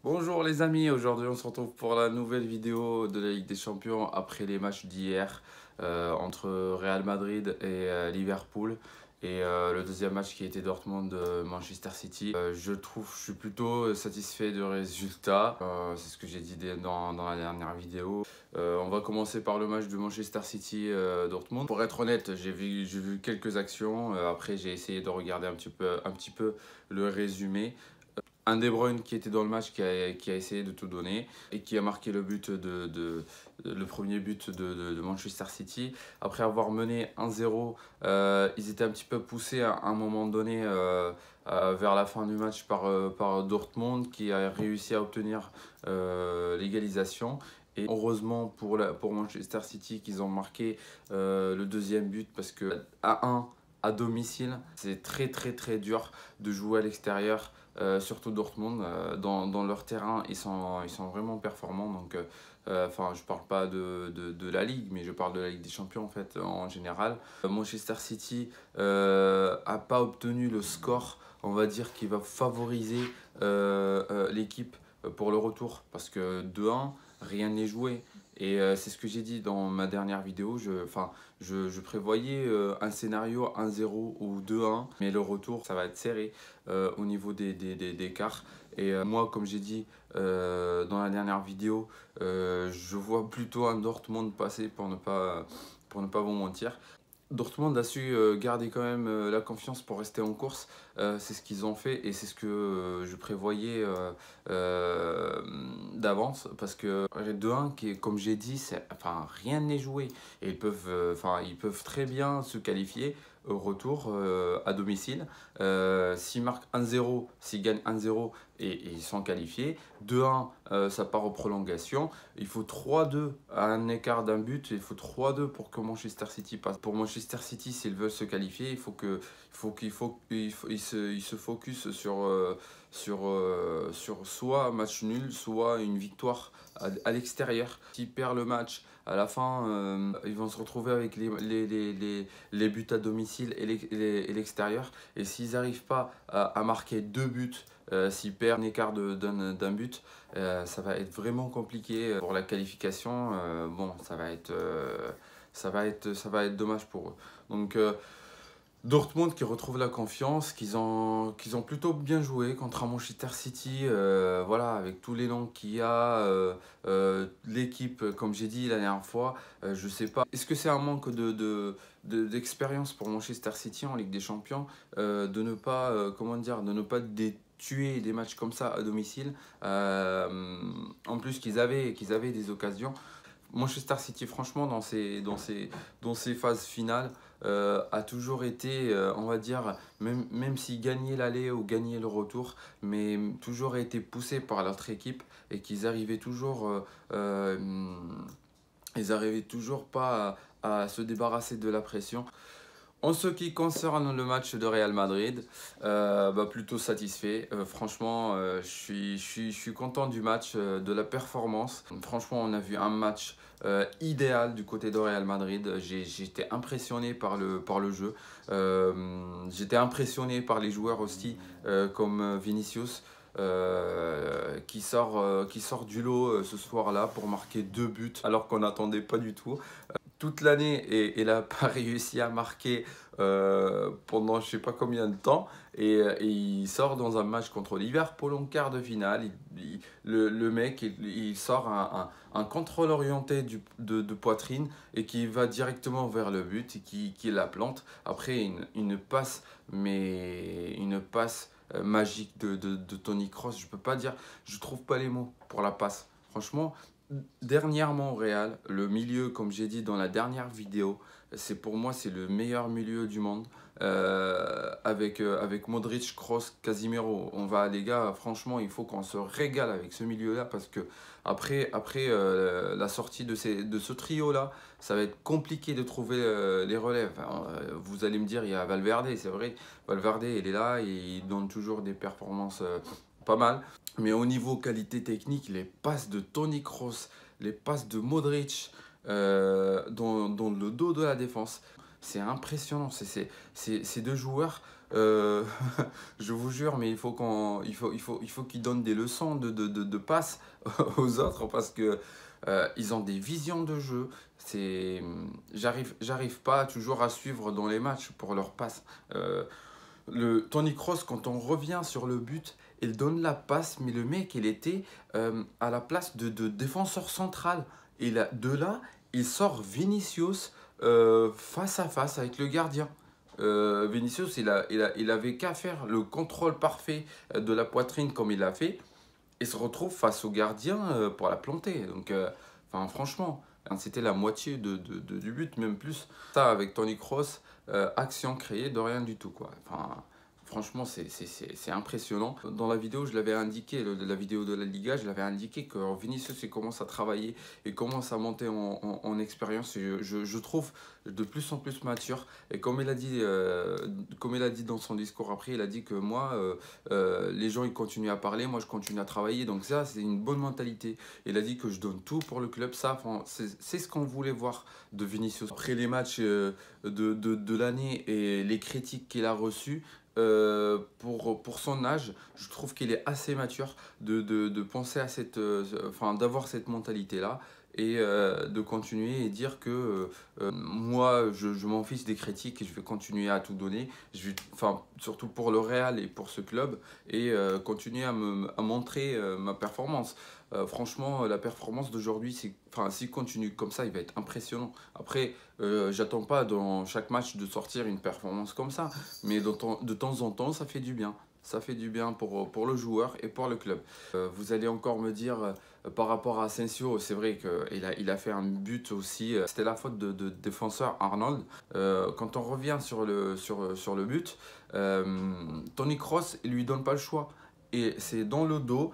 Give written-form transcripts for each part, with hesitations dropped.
Bonjour les amis, aujourd'hui on se retrouve pour la nouvelle vidéo de la Ligue des Champions après les matchs d'hier entre Real Madrid et Liverpool et le deuxième match qui était Dortmund-Manchester City. Je suis plutôt satisfait du résultat, c'est ce que j'ai dit dans la dernière vidéo. On va commencer par le match de Manchester City-Dortmund. Pour être honnête, j'ai vu quelques actions, après j'ai essayé de regarder un petit peu le résumé. Un De Bruyne qui était dans le match qui a essayé de tout donner et qui a marqué le premier but de Manchester City. Après avoir mené 1-0, ils étaient un petit peu poussés à un moment donné vers la fin du match par Dortmund qui a réussi à obtenir l'égalisation. Et heureusement pour Manchester City qu'ils ont marqué le deuxième but parce que à 1 à domicile, c'est très dur de jouer à l'extérieur. Surtout Dortmund, dans leur terrain, ils sont vraiment performants. Donc, je parle pas de la Ligue, mais je parle de la Ligue des Champions en fait, en général. Manchester City a pas obtenu le score, on va dire, qui va favoriser l'équipe pour le retour. Parce que 2-1, rien n'est joué. Et c'est ce que j'ai dit dans ma dernière vidéo. Je prévoyais un scénario 1-0 ou 2-1, mais le retour, ça va être serré au niveau des quarts. Et moi, comme j'ai dit dans la dernière vidéo, je vois plutôt un Dortmund passer pour ne pas vous mentir. Dortmund a su garder quand même la confiance pour rester en course. C'est ce qu'ils ont fait et c'est ce que je prévoyais d'avance. Parce que 2-1, comme j'ai dit, rien n'est joué. Et ils peuvent très bien se qualifier au retour à domicile. S'ils marquent 1-0, s'ils gagnent 1-0 et ils sont qualifiés. 2-1, ça part aux prolongations. Il faut 3-2 à un écart d'un but. Il faut 3-2 pour que Manchester City passe. Pour Manchester City, s'ils veulent se qualifier, il se focus sur soit un match nul, soit une victoire à l'extérieur. S'ils perdent le match, à la fin, ils vont se retrouver avec les buts à domicile et l'extérieur. Et s'ils n'arrivent pas à marquer 2 buts, s'ils perdent un écart d'un but, ça va être vraiment compliqué pour la qualification. Bon, ça va être dommage pour eux. Donc Dortmund qui retrouve la confiance, qu'ils ont plutôt bien joué contre un Manchester City, voilà, avec tous les noms qu'il y a, l'équipe, comme j'ai dit la dernière fois, je sais pas. Est-ce que c'est un manque d'expérience pour Manchester City en Ligue des Champions de ne pas, de ne pas tuer des matchs comme ça à domicile, en plus qu'ils avaient des occasions. Manchester City, franchement, dans ses phases finales, a toujours été, on va dire, même s'ils gagnaient l'aller ou gagnaient le retour, mais toujours été poussés par l'autre équipe et qu'ils arrivaient toujours, ils arrivaient toujours pas à se débarrasser de la pression. En ce qui concerne le match de Real Madrid, plutôt satisfait. Franchement, je suis content du match, de la performance. Franchement, on a vu un match idéal du côté de Real Madrid. J'étais impressionné par le jeu. J'étais impressionné par les joueurs aussi, comme Vinicius. Qui sort du lot ce soir-là pour marquer 2 buts alors qu'on n'attendait pas du tout toute l'année et il n'a pas réussi à marquer pendant je sais pas combien de temps et il sort dans un match contre Liverpool en quart de finale. Le mec il sort un contrôle orienté de poitrine et qui va directement vers le but et qui la plante. Après une passe, mais une passe magique de Toni Kroos. Je peux pas dire, je trouve pas les mots pour la passe. Franchement, dernièrement au Real, le milieu, comme j'ai dit dans la dernière vidéo, pour moi c'est le meilleur milieu du monde. Avec Modric, Kroos, Casemiro. Les gars, franchement, il faut qu'on se régale avec ce milieu-là parce que après la sortie de ce trio-là, ça va être compliqué de trouver les relèves. Vous allez me dire, il y a Valverde, c'est vrai. Valverde, il est là et il donne toujours des performances pas mal. Mais au niveau qualité technique, les passes de Toni Kroos, les passes de Modric dans le dos de la défense, c'est impressionnant. Ces deux joueurs, Euh, je vous jure, mais il faut qu'ils donnent des leçons de passe aux autres parce que ils ont des visions de jeu. J'arrive pas toujours à suivre dans les matchs pour leur passe. Tony Kroos, quand on revient sur le but, il donne la passe, mais le mec, il était à la place de défenseur central. Et de là, il sort Vinicius face à face avec le gardien. Vinicius, il avait qu'à faire le contrôle parfait de la poitrine comme il l'a fait et se retrouve face au gardien pour la planter. Donc, enfin, franchement, hein, c'était la moitié du but, même plus. Ça, avec Tony Kroos, action créée de rien du tout, quoi. Enfin, franchement, c'est impressionnant. Dans la vidéo, je l'avais indiqué, la vidéo de la Liga, je l'avais indiqué que Vinicius il commence à travailler et commence à monter en expérience. Et je trouve de plus en plus mature. Et comme il a dit dans son discours après, il a dit que moi, les gens ils continuent à parler, moi je continue à travailler. Donc ça, c'est une bonne mentalité. Il a dit que je donne tout pour le club. Ça, c'est ce qu'on voulait voir de Vinicius. Après les matchs de l'année et les critiques qu'il a reçues, pour son âge, je trouve qu'il est assez mature de penser à enfin, d'avoir cette mentalité-là et de continuer et dire que moi, je m'en fiche des critiques et je vais continuer à tout donner, enfin, surtout pour le Real et pour ce club, et continuer à montrer ma performance. Franchement, la performance d'aujourd'hui, enfin, s'il continue comme ça, il va être impressionnant. Après, j'attends pas dans chaque match de sortir une performance comme ça, mais de temps en temps, ça fait du bien. Ça fait du bien pour le joueur et pour le club. Vous allez encore me dire, par rapport à Asensio, c'est vrai qu'il a fait un but aussi. C'était la faute de défenseur Arnold. Quand on revient sur le but, Toni Kroos, il lui donne pas le choix. Et c'est dans le dos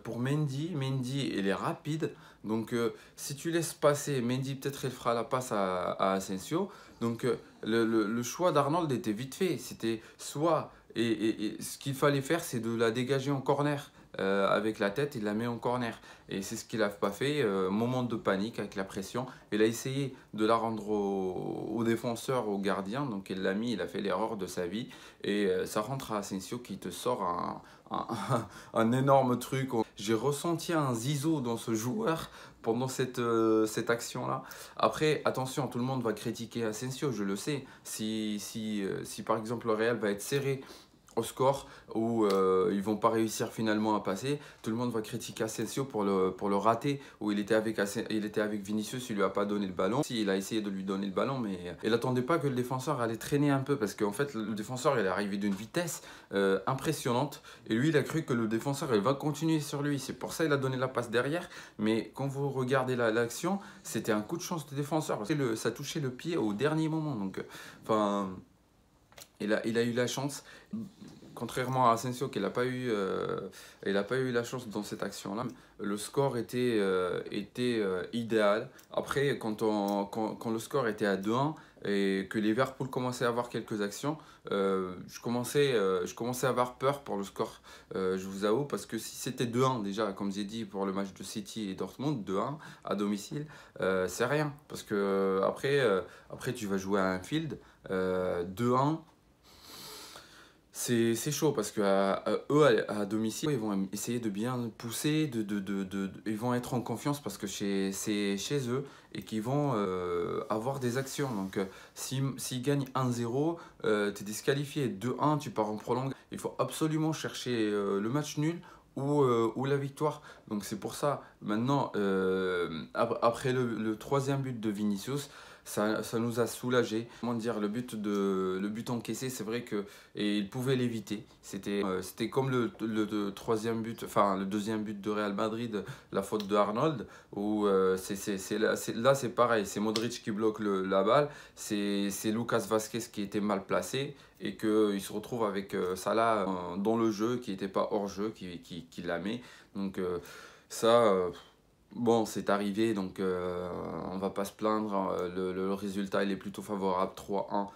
pour Mendy. Mendy, il est rapide. Donc, si tu laisses passer Mendy, peut-être il fera la passe à Asensio. Donc, le choix d'Arnold était vite fait. C'était soit. Et ce qu'il fallait faire, c'est de la dégager en corner. Avec la tête, il la met en corner. Et c'est ce qu'il n'a pas fait. Moment de panique avec la pression. Il a essayé de la rendre au défenseur, au gardien. Donc, il l'a mis, il a fait l'erreur de sa vie. Et ça rentre à Asensio qui te sort un énorme truc. J'ai ressenti un zizo dans ce joueur pendant cette action-là. Après, attention, tout le monde va critiquer Asensio, je le sais. Si par exemple le Real va être serré au score où ils vont pas réussir finalement à passer, tout le monde va critiquer Asensio pour le rater où il était avec Vinicius, il lui a pas donné le ballon. Si, il a essayé de lui donner le ballon, mais il attendait pas que le défenseur allait traîner un peu parce qu'en fait le défenseur il est arrivé d'une vitesse impressionnante et lui il a cru que le défenseur il va continuer sur lui. C'est pour ça il a donné la passe derrière, mais quand vous regardez l'action, c'était un coup de chance du défenseur parce que ça touchait le pied au dernier moment. Donc enfin, il a eu la chance, contrairement à Asensio, qu'il n'a pas il a pas eu la chance dans cette action-là. Le score était idéal. Après, quand le score était à 2-1 et que Liverpool commençait à avoir quelques actions, je commençais à avoir peur pour le score, je vous avoue, parce que si c'était 2-1 déjà, comme j'ai dit pour le match de City et Dortmund, 2-1 à domicile, c'est rien. Parce que après tu vas jouer à Anfield, 2-1. C'est chaud parce que eux, à domicile, ils vont essayer de bien pousser, ils vont être en confiance parce que c'est chez eux et qu'ils vont avoir des actions. Donc, s'ils gagnent 1-0, tu es disqualifié. 2-1, tu pars en prolongation. Il faut absolument chercher le match nul ou la victoire. Donc, c'est pour ça, maintenant, après le troisième but de Vinicius, ça nous a soulagé. Comment dire, le but encaissé, c'est vrai que et il pouvait l'éviter. C'était comme le troisième but, enfin le deuxième but de Real Madrid, la faute de Arnold, où là c'est pareil, c'est Modric qui bloque la balle, c'est Lucas Vazquez qui était mal placé et qu'il se retrouve avec Salah dans le jeu, qui n'était pas hors jeu, qui la met. Donc ça. Bon, c'est arrivé, donc on va pas se plaindre. Le résultat il est plutôt favorable, 3-1.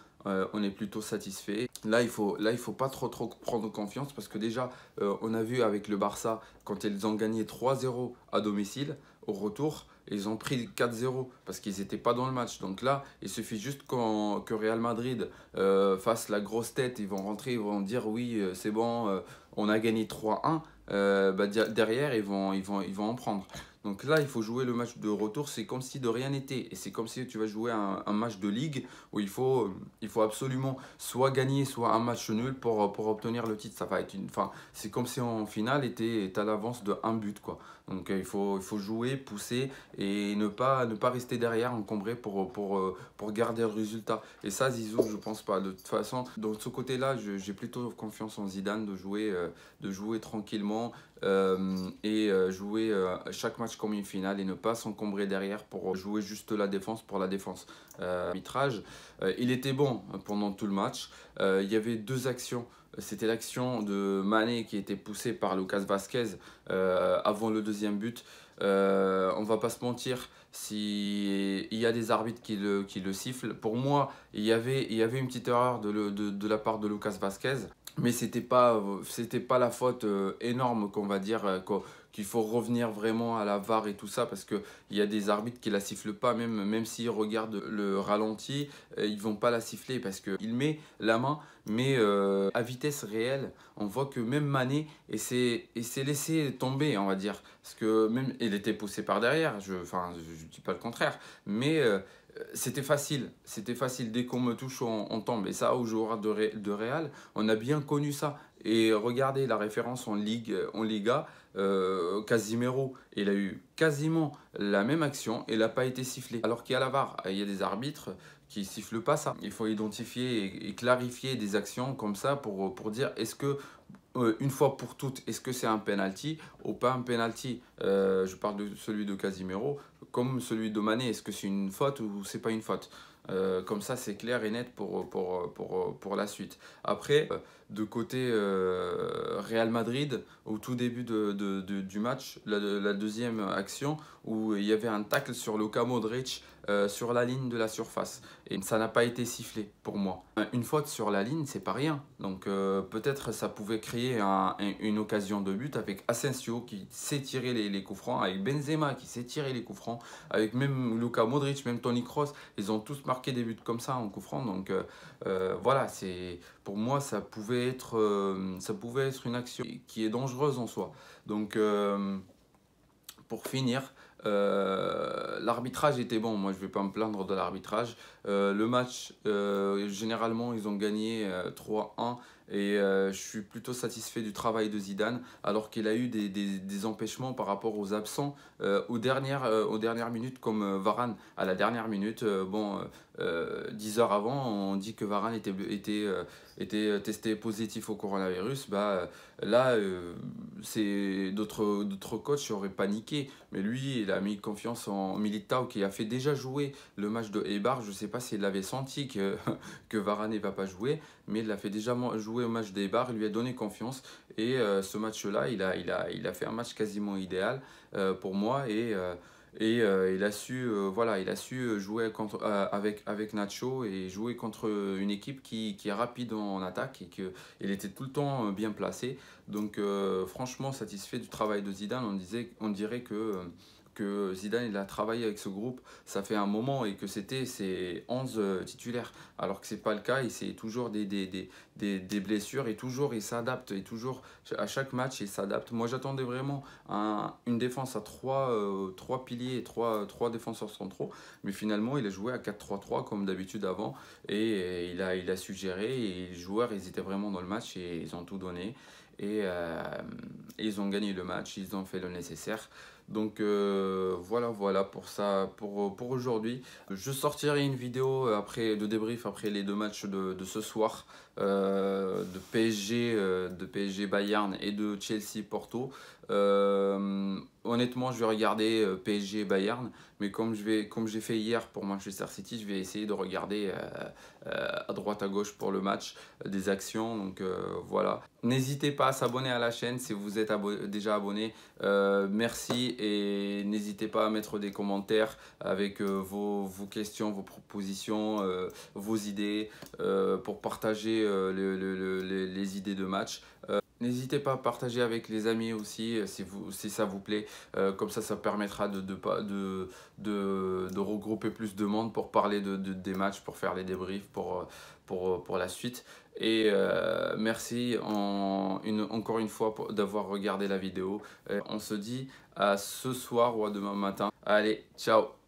On est plutôt satisfait. Là, il faut pas trop prendre confiance parce que déjà, on a vu avec le Barça, quand ils ont gagné 3-0 à domicile, au retour, ils ont pris 4-0 parce qu'ils n'étaient pas dans le match. Donc là, il suffit juste que Real Madrid fasse la grosse tête, ils vont rentrer, ils vont dire oui, c'est bon, on a gagné 3-1. Derrière, ils vont en prendre. Donc là, il faut jouer le match de retour, c'est comme si de rien n'était. Et c'est comme si tu vas jouer un match de ligue où il faut absolument soit gagner, soit un match nul pour obtenir le titre. Ça va être enfin, c'est comme si en finale, tu es à l'avance de un but, quoi. Donc il faut jouer, pousser et ne pas rester derrière, encombré pour garder le résultat. Et ça, Zizou, je pense pas. De toute façon, dans ce côté-là, j'ai plutôt confiance en Zidane de jouer tranquillement et jouer chaque match comme une finale et ne pas s'encombrer derrière pour jouer juste la défense pour la défense. L'arbitrage, il était bon pendant tout le match. Il y avait deux actions. C'était l'action de Mané qui était poussée par Lucas Vazquez avant le deuxième but. On va pas se mentir, s'il y a des arbitres qui le sifflent, pour moi, il y avait une petite erreur de la part de Lucas Vazquez. Mais c'était pas la faute énorme qu'on va dire qu'il faut revenir vraiment à la VAR et tout ça parce qu'il y a des arbitres qui la sifflent pas, même s'ils regardent le ralenti, ils vont pas la siffler parce qu'il met la main, mais à vitesse réelle, on voit que même Mané s'est laissé tomber, on va dire. Parce que même il était poussé par derrière, enfin, je dis pas le contraire, mais c'était facile, dès qu'on me touche, on tombe. Et ça, aux joueurs de Real, on a bien connu ça. Et regardez la référence en Liga, Casimiro, il a eu quasiment la même action et il n'a pas été sifflé. Alors qu'il y a la VAR, il y a des arbitres qui ne sifflent pas ça. Il faut identifier et clarifier des actions comme ça pour dire est-ce que une fois pour toutes, est-ce que c'est un penalty ou pas un penalty? Je parle de celui de Casimiro, comme celui de Mané, est-ce que c'est une faute ou c'est pas une faute? Comme ça, c'est clair et net pour la suite. Après, de côté Real Madrid, au tout début du match, la deuxième action, où il y avait un tacle sur Luka Modric sur la ligne de la surface. Et ça n'a pas été sifflé pour moi. Une faute sur la ligne, c'est pas rien. Donc peut-être ça pouvait créer une occasion de but avec Asensio qui sait tirer les coups francs, avec Benzema qui sait tirer les coups francs, avec même Luka Modric, même Toni Kroos. Ils ont tous marqué des buts comme ça en coup franc. Donc voilà, pour moi, ça pouvait être une action qui est dangereuse en soi. Donc pour finir, l'arbitrage était bon. Moi, je ne vais pas me plaindre de l'arbitrage. Le match, généralement, ils ont gagné 3-1 et je suis plutôt satisfait du travail de Zidane, alors qu'il a eu des empêchements par rapport aux absents aux dernières minutes, comme Varane à la dernière minute. 10 heures avant, on dit que Varane était testé positif au coronavirus. Là, c'est d'autres coachs auraient paniqué, mais lui, il a mis confiance en Militao qui a fait déjà jouer le match de Eibar. Je ne sais pas s'il avait senti que Varane ne va pas jouer, mais il l'a fait déjà jouer au match d'Eibar, il lui a donné confiance et ce match-là, il a fait un match quasiment idéal pour moi et il a su jouer avec Nacho et jouer contre une équipe qui est rapide en attaque et qu'il était tout le temps bien placé. Donc franchement satisfait du travail de Zidane. On dirait que Zidane il a travaillé avec ce groupe, ça fait un moment et que c'était ses 11 titulaires. Alors que c'est pas le cas, et c'est toujours des blessures et toujours il s'adapte et toujours à chaque match il s'adapte. Moi j'attendais vraiment une défense à trois piliers et trois défenseurs centraux, mais finalement il a joué à 4-3-3 comme d'habitude avant et il a su gérer et les joueurs ils étaient vraiment dans le match et ils ont tout donné et ils ont gagné le match, ils ont fait le nécessaire. Donc voilà pour ça, pour aujourd'hui. Je sortirai une vidéo de débrief après les deux matchs de ce soir, de PSG Bayern et de Chelsea Porto. Honnêtement, je vais regarder PSG Bayern, mais comme j'ai fait hier pour Manchester City, je vais essayer de regarder à droite à gauche pour le match des actions. Donc voilà. N'hésitez pas à s'abonner à la chaîne si vous êtes déjà abonné. Merci et n'hésitez pas à mettre des commentaires avec vos questions, vos propositions, vos idées pour partager les idées de match. N'hésitez pas à partager avec les amis aussi si ça vous plaît. Comme ça permettra de regrouper plus de monde pour parler des matchs, pour faire les débriefs pour la suite. Et merci encore une fois d'avoir regardé la vidéo. On se dit à ce soir ou à demain matin. Allez, ciao!